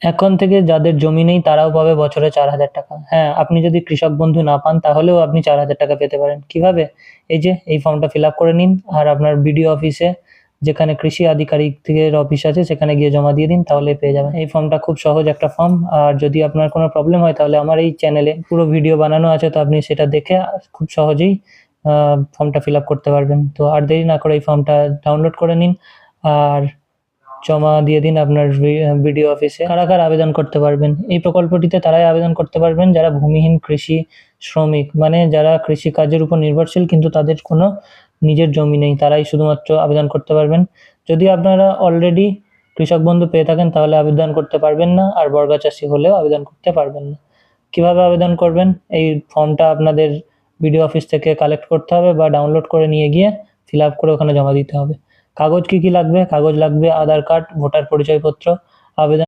এখন থেকে যাদের জমি নেই তারাও পাবে বছরে 4,000 টাকা। হ্যাঁ, আপনি যদি কৃষক বন্ধু না পান তাহলেও আপনি 4,000 টাকা পেতে পারেন। কিভাবে? এই যে এই ফর্মটা ফিল আপ করে নিন আর আপনার বিডিও অফিসে যেখানে কৃষি আধিকারিকের অফিস আছে সেখানে গিয়ে জমা দিয়ে দিন, তাহলেই পেয়ে যাবেন। এই ফর্মটা খুব সহজ একটা ফর্ম। আর যদি আপনার কোনো প্রবলেম হয় তাহলে আমার এই চ্যানেলে পুরো ভিডিও বানানো আছে, তো আপনি সেটা দেখে খুব সহজেই ফর্মটা ফিল আপ করতে পারবেন। তো আর দেরি না করে এই ফর্মটা ডাউনলোড করে নিন আর জমা দিয়ে দিন আপনার বিডিও অফিসে। কারা কারা আবেদন করতে পারবেন? এই প্রকল্পটিতে তারাই আবেদন করতে পারবেন যারা ভূমিহীন কৃষি শ্রমিক, মানে যারা কৃষি কাজের উপর নির্ভরশীল কিন্তু তাদের কোনো নিজের জমি নেই, তারাই শুধুমাত্র আবেদন করতে পারবেন। যদি আপনারা অলরেডি কৃষক বন্ধু পেয়ে থাকেন তাহলে আবেদন করতে পারবেন না, আর বর্গা চাষি হলেও আবেদন করতে পারবেন না। কিভাবে আবেদন করবেন? এই ফর্মটা আপনাদের বিডিও অফিস থেকে কালেক্ট করতে হবে বা ডাউনলোড করে নিয়ে গিয়ে ফিল আপ করে ওখানে জমা দিতে হবে। কাগজ কি কি লাগবে? কাগজ লাগবে আধার কার্ড, ভোটার পরিচয়পত্র, আবেদন